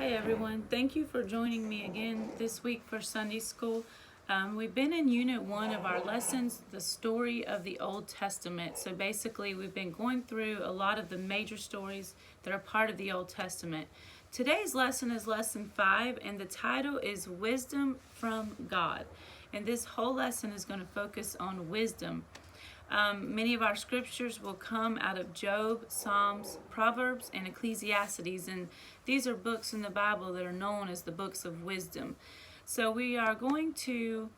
Hey everyone, thank you for joining me again this week for Sunday School. We've been in Unit 1 of our lessons, the story of the Old Testament. So basically we've been going through a lot of the major stories that are part of the Old Testament. Today's lesson is Lesson 5 and the title is Wisdom from God. And this whole lesson is going to focus on wisdom. Many of our scriptures will come out of Job, Psalms, Proverbs, and Ecclesiastes, and these are books in the Bible that are known as the books of wisdom. So we are going to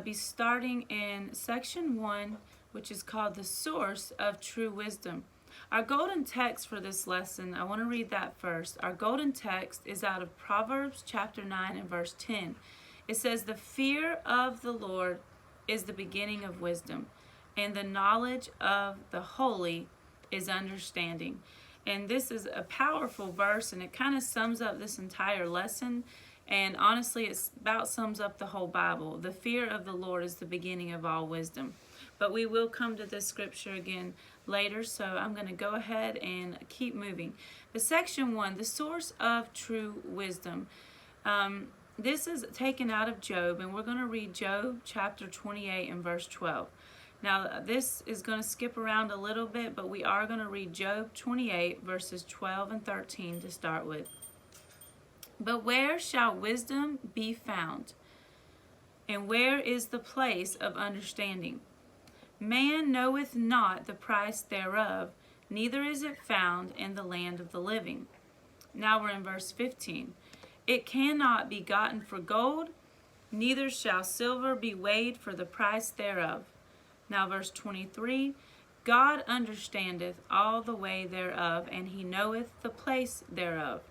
be starting in section 1, which is called the source of true wisdom. Our golden text for this lesson, I want to read that first. Our golden text is out of Proverbs chapter 9 and verse 10. It says, "The fear of the Lord is the beginning of wisdom, and the knowledge of the holy is understanding." And this is a powerful verse, and it kind of sums up this entire lesson. And honestly, it about sums up the whole Bible. The fear of the Lord is the beginning of all wisdom. But we will come to this scripture again later, so I'm going to go ahead and keep moving. The section 1, the source of true wisdom. This is taken out of Job, and we're going to read Job chapter 28 and verse 12. Now, this is going to skip around a little bit, but we are going to read Job 28, verses 12 and 13 to start with. "But where shall wisdom be found? And where is the place of understanding? Man knoweth not the price thereof, neither is it found in the land of the living." Now we're in verse 15. "It cannot be gotten for gold, neither shall silver be weighed for the price thereof." Now verse 23, "God understandeth all the way thereof, and he knoweth the place thereof."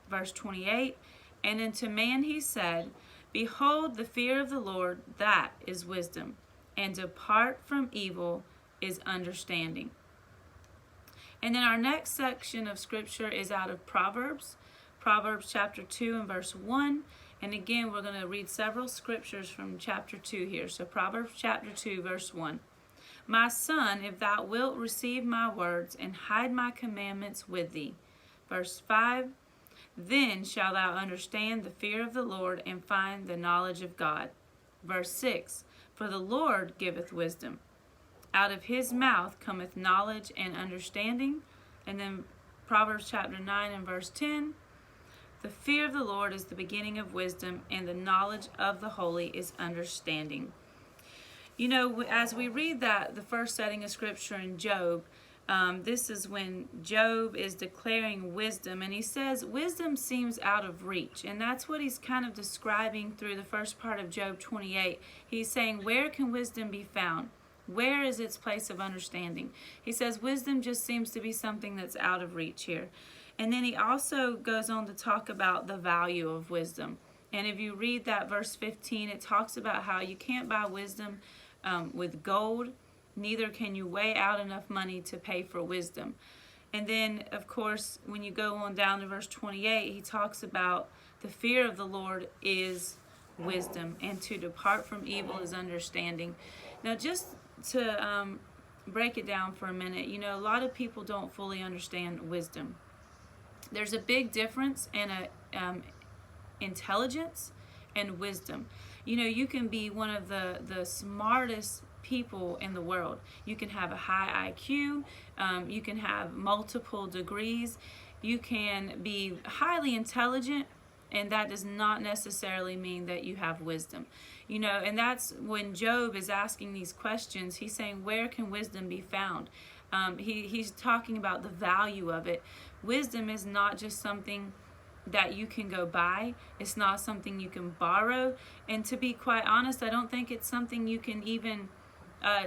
Verse 28, "And unto man he said, Behold, the fear of the Lord, that is wisdom, and depart from evil is understanding." And then our next section of scripture is out of Proverbs chapter 2 and verse 1. And again, we're going to read several scriptures from chapter 2 here. So Proverbs chapter 2, verse 1. "My son, if thou wilt receive my words and hide my commandments with thee." Verse 5. "Then shalt thou understand the fear of the Lord and find the knowledge of God." Verse 6. "For the Lord giveth wisdom. Out of his mouth cometh knowledge and understanding." And then Proverbs chapter 9 and verse 10. "The fear of the Lord is the beginning of wisdom, and the knowledge of the holy is understanding." You know, as we read that, the first setting of scripture in Job, this is when Job is declaring wisdom, and he says wisdom seems out of reach, and that's what he's kind of describing through the first part of Job 28. He's saying, where can wisdom be found? Where is its place of understanding? He says wisdom just seems to be something that's out of reach here. And then he also goes on to talk about the value of wisdom. And if you read that verse 15, it talks about how you can't buy wisdom with gold, neither can you weigh out enough money to pay for wisdom. And then, of course, when you go on down to verse 28, he talks about the fear of the Lord is wisdom, and to depart from evil is understanding. Now, just to break it down for a minute, you know, a lot of people don't fully understand wisdom. There's a big difference in intelligence and wisdom. You know, you can be one of the smartest people in the world. You can have a high IQ. You can have multiple degrees. You can be highly intelligent, and that does not necessarily mean that you have wisdom. You know, and that's when Job is asking these questions. He's saying, where can wisdom be found? He's talking about the value of it. Wisdom is not just something that you can go buy. It's not something you can borrow. And to be quite honest, I don't think it's something you can even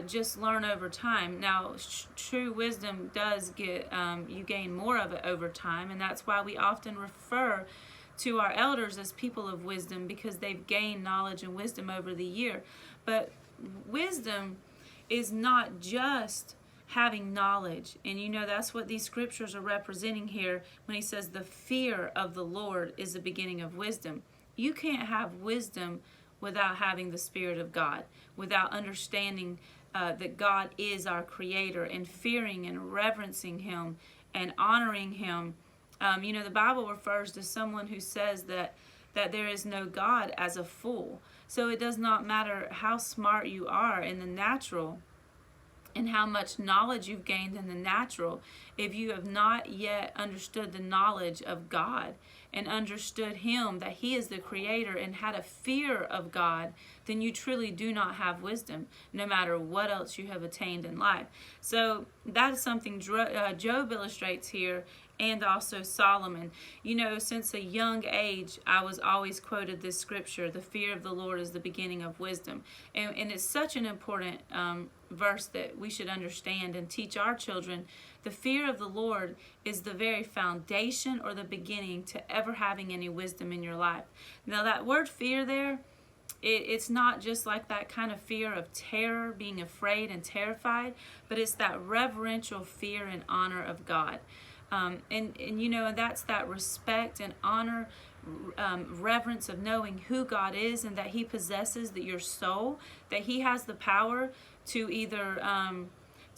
just learn over time. Now, true wisdom does get, you gain more of it over time. And that's why we often refer to our elders as people of wisdom, because they've gained knowledge and wisdom over the year. But wisdom is not just having knowledge. And you know, that's what these scriptures are representing here when he says the fear of the Lord is the beginning of wisdom. You can't have wisdom without having the Spirit of God, without understanding that God is our creator, and fearing and reverencing him and honoring him The Bible refers to someone who says that there is no God as a fool. So it does not matter how smart you are in the natural and how much knowledge you've gained in the natural, if you have not yet understood the knowledge of God and understood Him, that He is the Creator, and had a fear of God, then you truly do not have wisdom, no matter what else you have attained in life. So that is something Job illustrates here, and also Solomon. Since a young age, I was always quoted this scripture: the fear of the Lord is the beginning of wisdom. And it's such an important verse that we should understand and teach our children. The fear of the Lord is the very foundation or the beginning to ever having any wisdom in your life. Now, that word fear there, it's not just like that kind of fear of terror, being afraid and terrified, but it's that reverential fear and honor of God. And that's that respect and honor, reverence of knowing who God is, and that He possesses your soul, that He has the power to either,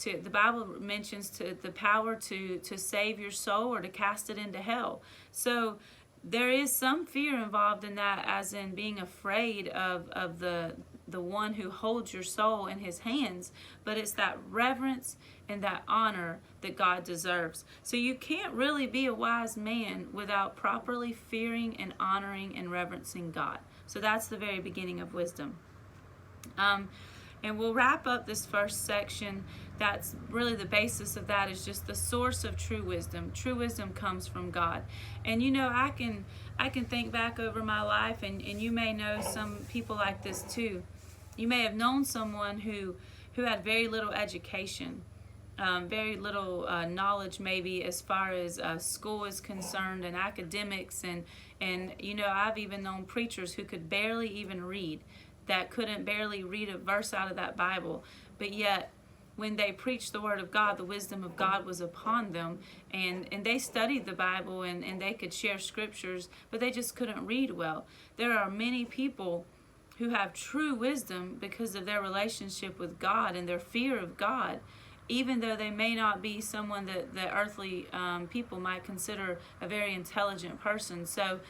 the Bible mentions the power to save your soul or to cast it into hell. So there is some fear involved in that, as in being afraid of the one who holds your soul in His hands, but it's that reverence and that honor that God deserves. So you can't really be a wise man without properly fearing and honoring and reverencing God. So that's the very beginning of wisdom. And we'll wrap up this first section. That's really the basis of that, is just the source of true wisdom. True wisdom comes from God. And I can think back over my life, and you may know some people like this too. You may have known someone who had very little education, very little knowledge maybe as far as school is concerned and academics, and I've even known preachers who could barely even read, that couldn't barely read a verse out of that Bible, but yet when they preached the Word of God, the wisdom of God was upon them, and they studied the Bible, and they could share scriptures, but they just couldn't read well. There are many people who have true wisdom because of their relationship with God and their fear of God, even though they may not be someone that earthly people might consider a very intelligent person. So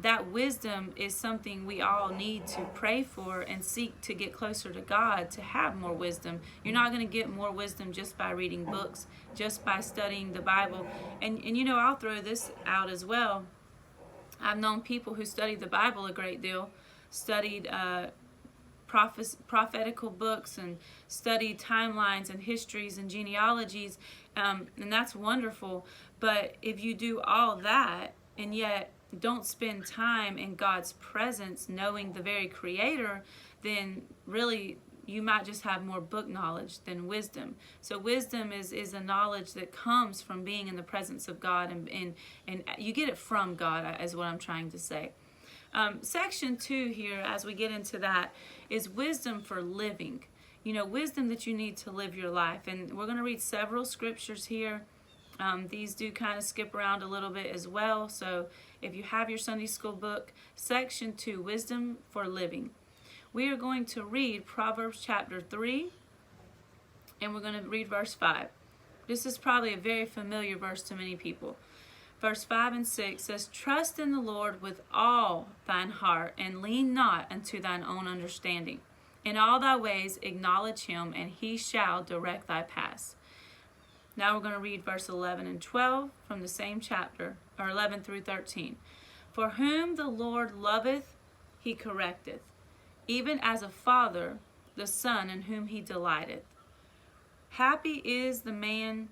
that wisdom is something we all need to pray for and seek to get closer to God, to have more wisdom. You're not going to get more wisdom just by reading books, just by studying the Bible. And I'll throw this out as well. I've known people who studied the Bible a great deal, studied prophetical books, and studied timelines and histories and genealogies, and that's wonderful. But if you do all that and yet don't spend time in God's presence, knowing the very Creator, then really you might just have more book knowledge than wisdom. So wisdom is a knowledge that comes from being in the presence of God, and you get it from God, is what I'm trying to say. Section 2 here, as we get into that, is wisdom for living. Wisdom that you need to live your life. And we're going to read several scriptures here. These do kind of skip around a little bit as well. So if you have your Sunday school book, section 2, wisdom for living. We are going to read Proverbs chapter 3, and we're going to read verse 5. This is probably a very familiar verse to many people. Verse 5 and 6 says, "Trust in the Lord with all thine heart, and lean not unto thine own understanding. In all thy ways acknowledge Him, and He shall direct thy paths." Now we're going to read verse 11 and 12 from the same chapter, or 11 through 13. "For whom the Lord loveth, He correcteth, even as a father the son in whom He delighteth. Happy is the man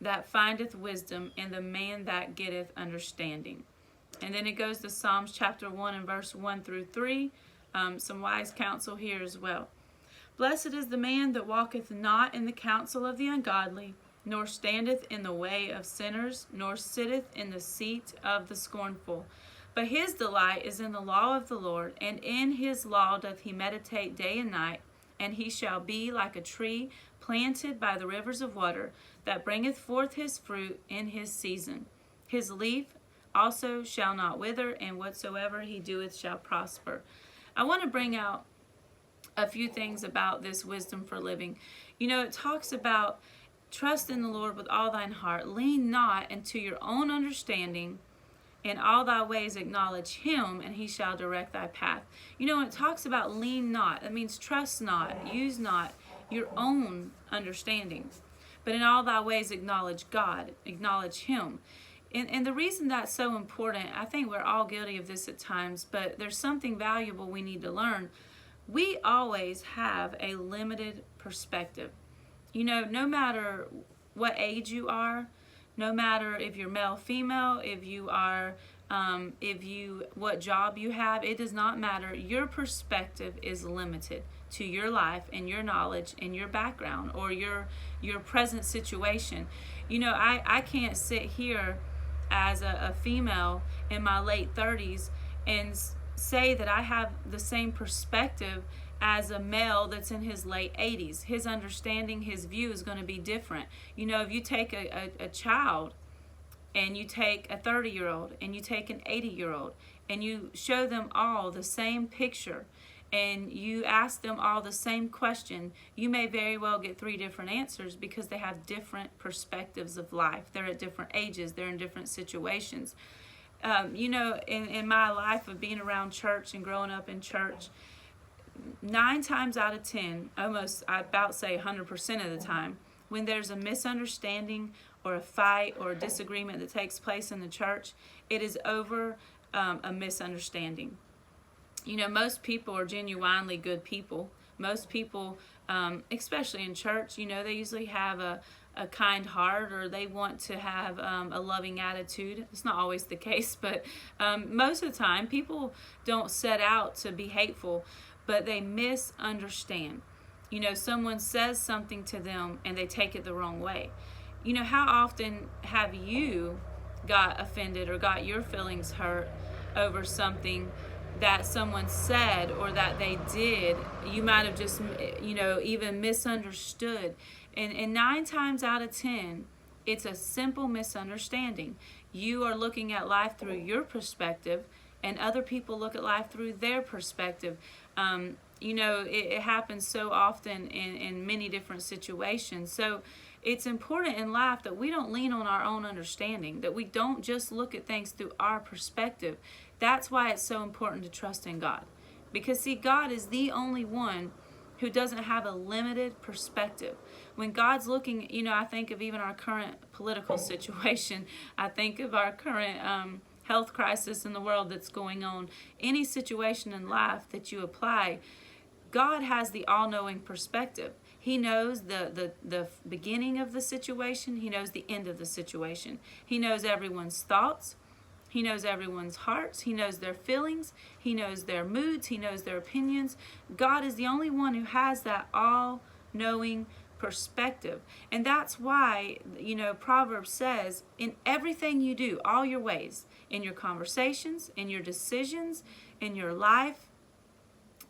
that findeth wisdom, and the man that getteth understanding." And then it goes to Psalms chapter 1 and verse 1 through 3. Some wise counsel here as well. "Blessed is the man that walketh not in the counsel of the ungodly, nor standeth in the way of sinners, nor sitteth in the seat of the scornful. But his delight is in the law of the Lord, and in His law doth he meditate day and night. And he shall be like a tree planted by the rivers of water, that bringeth forth his fruit in his season. His leaf also shall not wither, and whatsoever he doeth shall prosper." I want to bring out a few things about this wisdom for living. It talks about Trust in the Lord with all thine heart. Lean not into your own understanding. In all thy ways acknowledge him, and he shall direct thy path. You know, when it talks about lean not, that means trust not, use not your own understanding. But in all thy ways acknowledge God, acknowledge him. And the reason that's so important, I think we're all guilty of this at times, but there's something valuable we need to learn. We always have a limited perspective. You know, no matter what age you are, no matter if you're male, female, if you are, what job you have, it does not matter. Your perspective is limited to your life and your knowledge and your background or your present situation. You know, I can't sit here as a female in my late 30s and say that I have the same perspective as a male that's in his late 80s. His understanding, his view is going to be different. You know, if you take a child and you take a 30-year-old and you take an 80-year-old and you show them all the same picture and you ask them all the same question, you may very well get 3 different answers because they have different perspectives of life. They're at different ages. They're in different situations. You know, in my life of being around church and growing up in church, 9 times out of 10, almost I about say 100% of the time, when there's a misunderstanding or a fight or a disagreement that takes place in the church, it is over a misunderstanding. You know, most people are genuinely good people. Most people, especially in church, you know, they usually have a kind heart, or they want to have a loving attitude. It's not always the case, but most of the time people don't set out to be hateful, but they misunderstand. You know, someone says something to them and they take it the wrong way. You know, how often have you got offended or got your feelings hurt over something that someone said or that they did? You might have just, you know, even misunderstood. And 9 times out of 10, it's a simple misunderstanding. You are looking at life through your perspective, and other people look at life through their perspective. You know, it happens so often in many different situations. So it's important in life that we don't lean on our own understanding, that we don't just look at things through our perspective. That's why it's so important to trust in God. Because, see, God is the only one who doesn't have a limited perspective. When God's looking, you know, I think of even our current political situation. I think of our current health crisis in the world that's going on. Any situation in life that you apply, God has the all-knowing perspective. He knows the beginning of the situation. He knows the end of the situation. He knows everyone's thoughts. He knows everyone's hearts. He knows their feelings. He knows their moods. He knows their opinions. God is the only one who has that all-knowing perspective. And that's why, you know, Proverbs says, in everything you do, all your ways, in your conversations, in your decisions, in your life,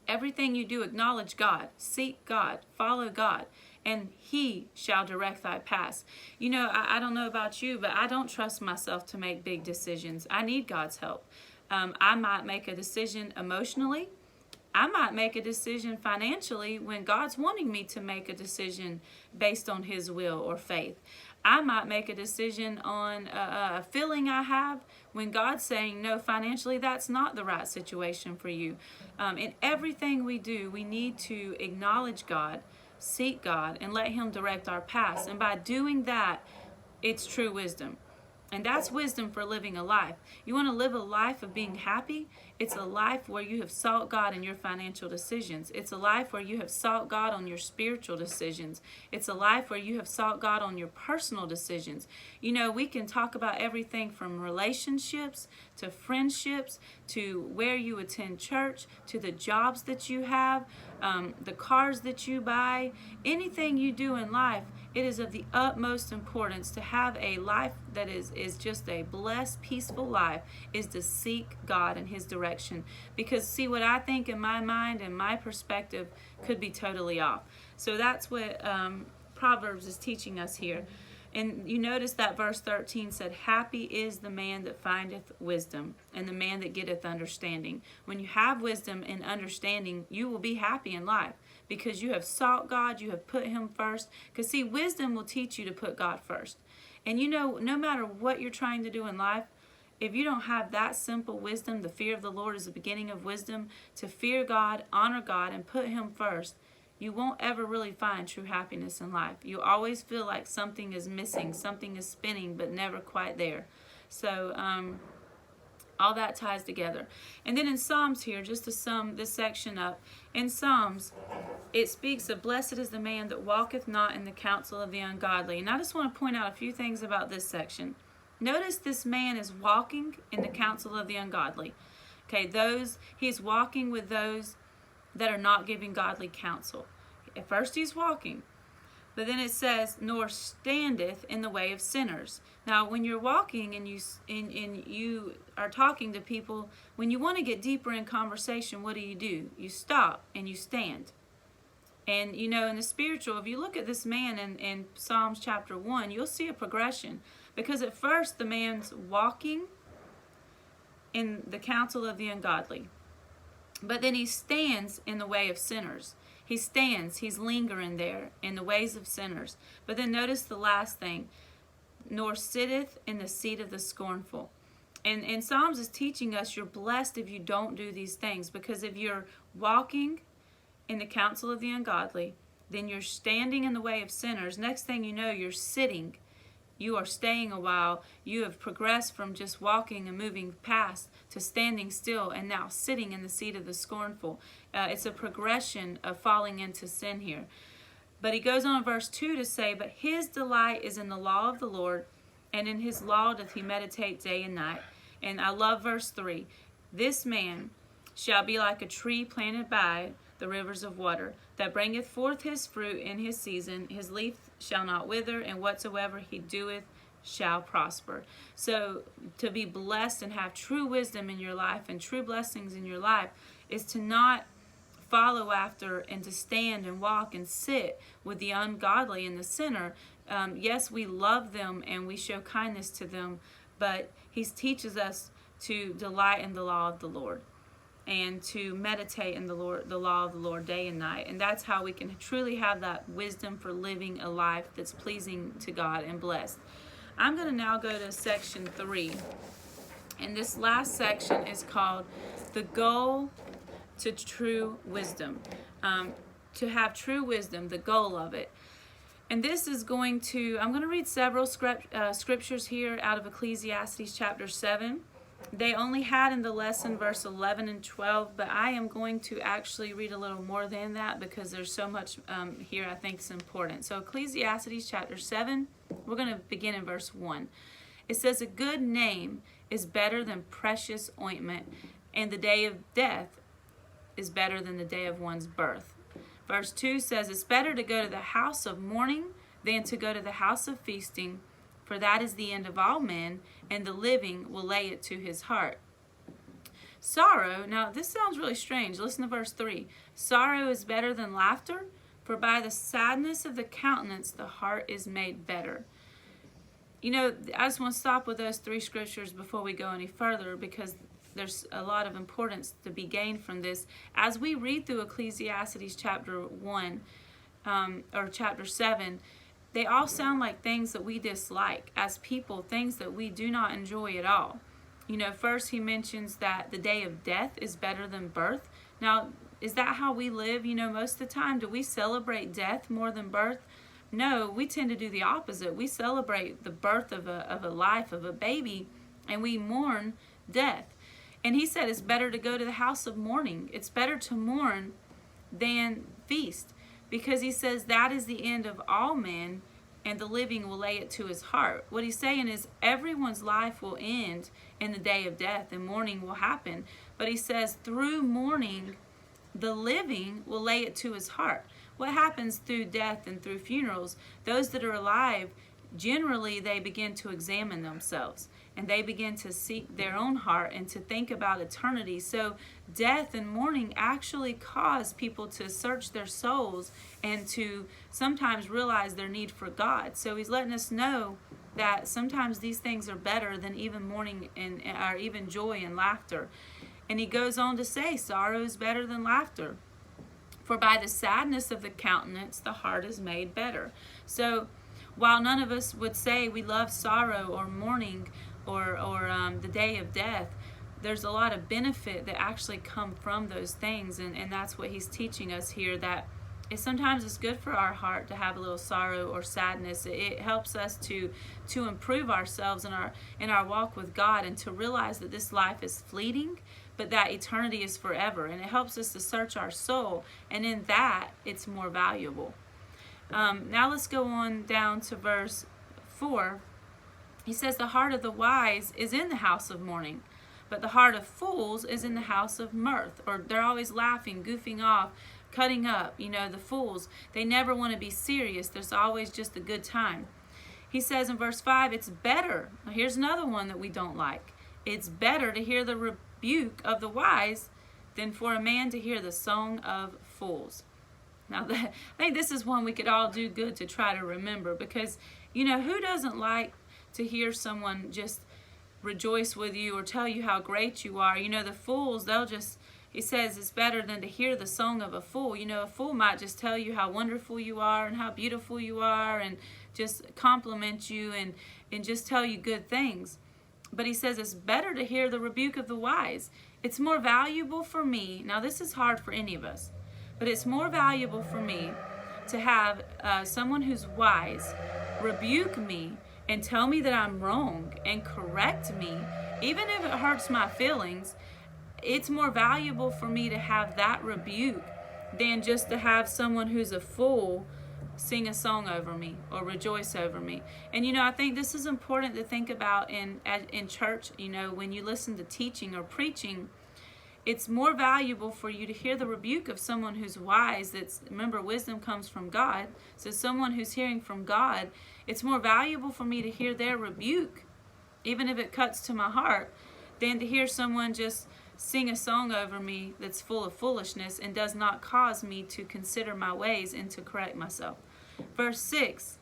everything you do, acknowledge God, seek God, follow God, and He shall direct thy paths. You know, I don't know about you, but I don't trust myself to make big decisions. I need God's help. I might make a decision emotionally. I might make a decision financially when God's wanting me to make a decision based on His will or faith. I might make a decision on a feeling I have when God's saying, no, financially, that's not the right situation for you. In everything we do, we need to acknowledge God, seek God, and let Him direct our paths. And by doing that, it's true wisdom. And that's wisdom for living a life. You want to live a life of being happy? It's a life where you have sought God in your financial decisions. It's a life where you have sought God on your spiritual decisions. It's a life where you have sought God on your personal decisions. You know, we can talk about everything from relationships to friendships to where you attend church to the jobs that you have, the cars that you buy, anything you do in life. It is of the utmost importance to have a life that is just a blessed, peaceful life, is to seek God and His direction. Because, see, what I think in my mind and my perspective could be totally off. So that's what Proverbs is teaching us here. And you notice that verse 13 said, happy is the man that findeth wisdom, and the man that getteth understanding. When you have wisdom and understanding, you will be happy in life, because you have sought God, you have put him first. Because see, wisdom will teach you to put God first. And you know, no matter what you're trying to do in life, if you don't have that simple wisdom, the fear of the Lord is the beginning of wisdom, to fear God, honor God, and put him first, you won't ever really find true happiness in life. You always feel like something is missing, something is spinning, but never quite there. So all that ties together. And then in Psalms here, just to sum this section up, in Psalms, it speaks of blessed is the man that walketh not in the counsel of the ungodly. And I just want to point out a few things about this section. Notice this man is walking in the counsel of the ungodly. Okay, he's walking with those that are not giving godly counsel. At first he's walking, but then it says, nor standeth in the way of sinners. Now, when you're walking and you are talking to people, when you want to get deeper in conversation, what do? You stop and you stand. And you know, in the spiritual, if you look at this man in Psalms chapter 1, you'll see a progression. Because at first the man's walking in the counsel of the ungodly. But then he stands in the way of sinners. He stands, he's lingering there in the ways of sinners. But then notice the last thing, nor sitteth in the seat of the scornful. And Psalms is teaching us you're blessed if you don't do these things. Because if you're walking in the counsel of the ungodly, then you're standing in the way of sinners. Next thing you know, you're sitting. You are staying a while. You have progressed from just walking and moving past to standing still and now sitting in the seat of the scornful. It's a progression of falling into sin here. But he goes on in verse 2 to say, but his delight is in the law of the Lord, and in his law doth he meditate day and night. And I love verse 3. This man shall be like a tree planted by the rivers of water, that bringeth forth his fruit in his season. His leaf shall not wither, and whatsoever he doeth shall prosper. So to be blessed and have true wisdom in your life and true blessings in your life is to not follow after and to stand and walk and sit with the ungodly and the sinner. Yes, we love them and we show kindness to them, but he teaches us to delight in the law of the Lord and to meditate in the law of the Lord day and night. And that's how we can truly have that wisdom for living a life that's pleasing to God and blessed. I'm going to now go to section 3. And this last section is called the goal to true wisdom. To have true wisdom, the goal of it. And this is I'm going to read several scriptures here out of Ecclesiastes chapter 7. They only had in the lesson verse 11 and 12, but I am going to actually read a little more than that because there's so much here I think is important. So Ecclesiastes chapter 7, we're going to begin in verse 1. It says, a good name is better than precious ointment, and the day of death is better than the day of one's birth. Verse 2 says, it's better to go to the house of mourning than to go to the house of feasting, for that is the end of all men, and the living will lay it to his heart. Sorrow, now this sounds really strange. Listen to verse 3. Sorrow is better than laughter, for by the sadness of the countenance the heart is made better. You know, I just want to stop with those 3 scriptures before we go any further, because there's a lot of importance to be gained from this. As we read through Ecclesiastes chapter 1 or chapter 7, they all sound like things that we dislike as people, things that we do not enjoy at all. You know, first he mentions that the day of death is better than birth. Now, is that how we live? You know, most of the time, do we celebrate death more than birth? No, we tend to do the opposite. We celebrate the birth of a life, of a baby, and we mourn death. And he said it's better to go to the house of mourning. It's better to mourn than feast, because he says that is the end of all men, and the living will lay it to his heart. What he's saying is everyone's life will end in the day of death, and mourning will happen. But he says through mourning, the living will lay it to his heart. What happens through death and through funerals? Those that are alive, generally they begin to examine themselves, and they begin to seek their own heart and to think about eternity. So death and mourning actually cause people to search their souls and to sometimes realize their need for God. So he's letting us know that sometimes these things are better than even mourning or even joy and laughter. And he goes on to say sorrow is better than laughter. For by the sadness of the countenance, the heart is made better. So while none of us would say we love sorrow or mourning or the day of death, there's a lot of benefit that actually come from those things. And that's what he's teaching us here, that sometimes it's good for our heart to have a little sorrow or sadness. It helps us to improve ourselves in our walk with God, and to realize that this life is fleeting, but that eternity is forever. And it helps us to search our soul, and in that it's more valuable. Now let's go on down to verse 4. He says, the heart of the wise is in the house of mourning, but the heart of fools is in the house of mirth. Or they're always laughing, goofing off, cutting up. The fools, they never want to be serious. There's always just a good time. He says in verse 5, it's better. Now here's another one that we don't like. It's better to hear the rebuke of the wise than for a man to hear the song of fools. Now, I think this is one we could all do good to try to remember, because, who doesn't like to hear someone just rejoice with you or tell you how great you are? The fools, he says it's better than to hear the song of a fool. A fool might just tell you how wonderful you are and how beautiful you are, and just compliment you and just tell you good things. But he says it's better to hear the rebuke of the wise. It's more valuable for me. Now, this is hard for any of us, but it's more valuable for me to have someone who's wise rebuke me and tell me that I'm wrong and correct me, even if it hurts my feelings. It's more valuable for me to have that rebuke than just to have someone who's a fool sing a song over me or rejoice over me. And I think this is important to think about in church. When you listen to teaching or preaching, it's more valuable for you to hear the rebuke of someone who's wise. Remember, wisdom comes from God. So someone who's hearing from God, it's more valuable for me to hear their rebuke, even if it cuts to my heart, than to hear someone just sing a song over me that's full of foolishness and does not cause me to consider my ways and to correct myself. Verse 6,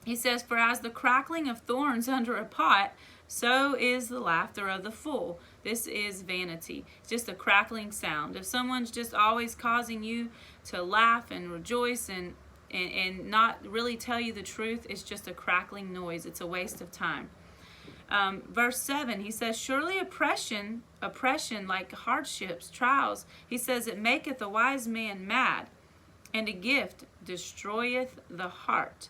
he says, for as the crackling of thorns under a pot, so is the laughter of the fool. This is vanity. It's just a crackling sound. If someone's just always causing you to laugh and rejoice and not really tell you the truth, it's just a crackling noise. It's a waste of time. Verse 7, he says, surely oppression like hardships, trials, he says, it maketh a wise man mad, and a gift destroyeth the heart.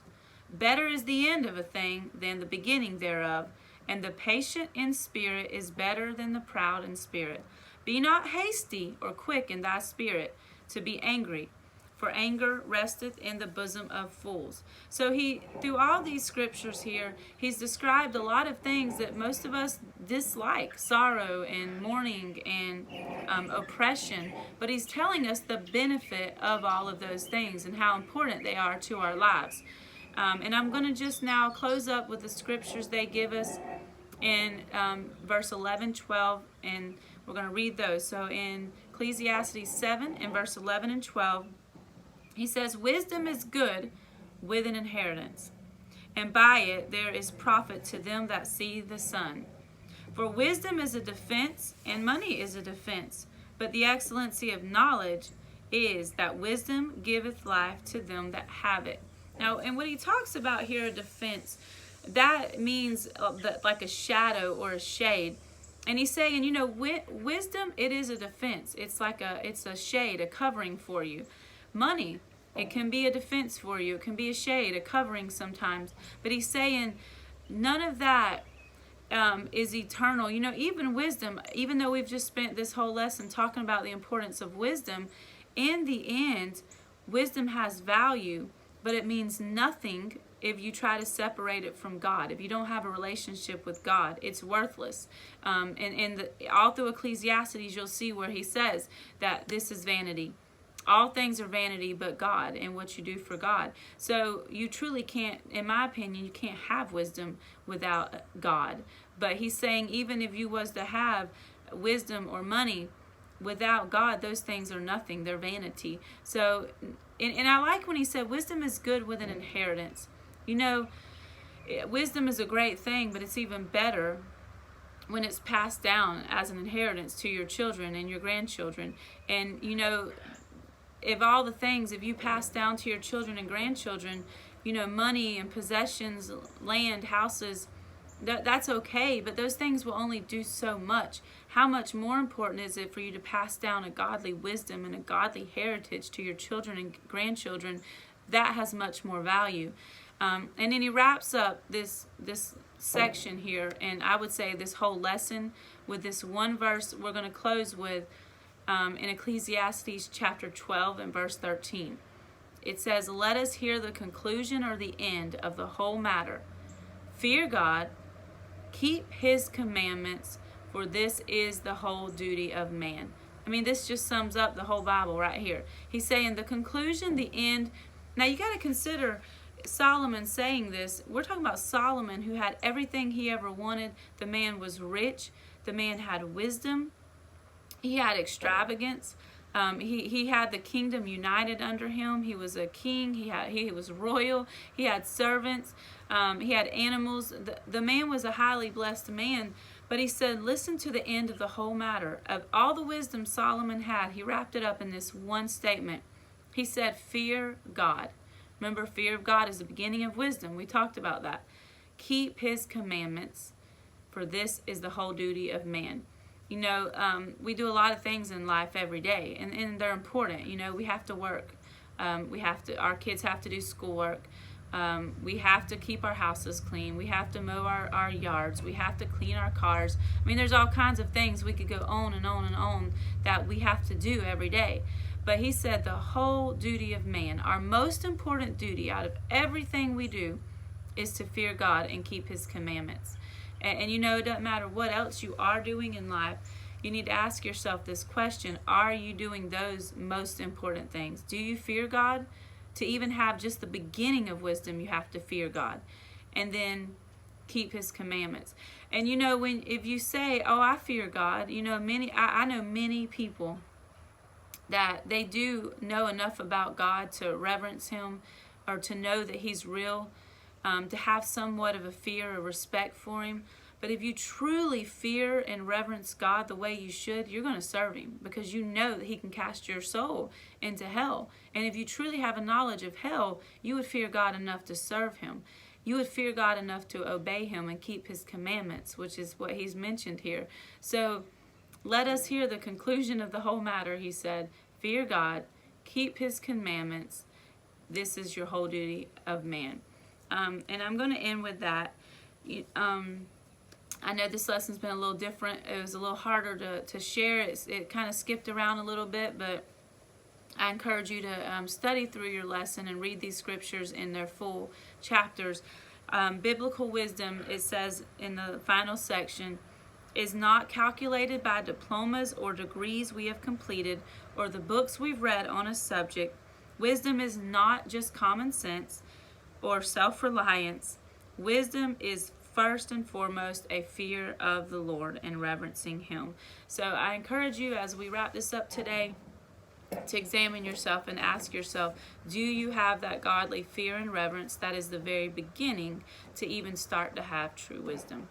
Better is the end of a thing than the beginning thereof, and the patient in spirit is better than the proud in spirit. Be not hasty or quick in thy spirit to be angry, for anger resteth in the bosom of fools. So through all these scriptures here, he's described a lot of things that most of us dislike, sorrow and mourning and oppression. But he's telling us the benefit of all of those things and how important they are to our lives. And I'm going to just now close up with the scriptures they give us in verse 11, 12, and we're going to read those. So in Ecclesiastes 7, in verse 11 and 12, he says, wisdom is good with an inheritance, and by it there is profit to them that see the sun. For wisdom is a defense, and money is a defense, but the excellency of knowledge is that wisdom giveth life to them that have it. Now, and when he talks about here a defense, that means like a shadow or a shade. And he's saying, wisdom, it is a defense. It's a shade, a covering for you. Money, it can be a defense for you. It can be a shade, a covering sometimes. But he's saying none of that is eternal. Even wisdom, even though we've just spent this whole lesson talking about the importance of wisdom, in the end, wisdom has value, but it means nothing if you try to separate it from God. If you don't have a relationship with God, it's worthless. All through Ecclesiastes, you'll see where he says that this is vanity. All things are vanity but God and what you do for God. So you truly can't, in my opinion, you can't have wisdom without God. But he's saying even if you was to have wisdom or money without God, those things are nothing. They're vanity. So, and I like when he said wisdom is good with an inheritance. Wisdom is a great thing, but it's even better when it's passed down as an inheritance to your children and your grandchildren. And if all the things, if you pass down to your children and grandchildren, money and possessions, land, houses, that's okay, but those things will only do so much. How much more important is it for you to pass down a godly wisdom and a godly heritage to your children and grandchildren? That has much more value. And then he wraps up this section here, and I would say this whole lesson, with this one verse we're going to close with in Ecclesiastes chapter 12 and verse 13. It says, "Let us hear the conclusion or the end of the whole matter. Fear God, keep his commandments, for this is the whole duty of man." I mean, this just sums up the whole Bible right here. He's saying the conclusion, the end. Now you got to consider Solomon saying this. We're talking about Solomon, who had everything he ever wanted. The man was rich. The man had wisdom. He had extravagance. He had the kingdom united under him. He was a king. He was royal. He had servants. He had animals. The man was a highly blessed man. But he said, listen to the end of the whole matter. Of all the wisdom Solomon had, he wrapped it up in this one statement. He said, fear God. Remember, fear of God is the beginning of wisdom. We talked about that. Keep his commandments, for this is the whole duty of man. We do a lot of things in life every day, and they're important. We have to work. Our kids have to do schoolwork. We have to keep our houses clean. We have to mow our yards. We have to clean our cars. I mean, there's all kinds of things. We could go on and on and on that we have to do every day. But he said the whole duty of man, our most important duty out of everything we do, is to fear God and keep his commandments. And it doesn't matter what else you are doing in life, you need to ask yourself this question: are you doing those most important things? Do you fear God? To even have just the beginning of wisdom, you have to fear God, and then keep his commandments. And if you say, oh, I fear God, I know many people that they do know enough about God to reverence him, or to know that he's real, to have somewhat of a fear or respect for him. But if you truly fear and reverence God the way you should, you're going to serve him, because you know that he can cast your soul into hell. And if you truly have a knowledge of hell, you would fear God enough to serve him. You would fear God enough to obey him and keep his commandments, which is what he's mentioned here. So let us hear the conclusion of the whole matter, he said. Fear God, keep his commandments. This is your whole duty of man. And I'm going to end with that. I know this lesson's been a little different. It was a little harder to share. It kind of skipped around a little bit, but I encourage you to study through your lesson and read these scriptures in their full chapters. Biblical wisdom, it says in the final section, is not calculated by diplomas or degrees we have completed or the books we've read on a subject. Wisdom is not just common sense or self-reliance. Wisdom is first and foremost a fear of the Lord and reverencing him. So I encourage you, as we wrap this up today, to examine yourself and ask yourself, do you have that godly fear and reverence that is the very beginning to even start to have true wisdom?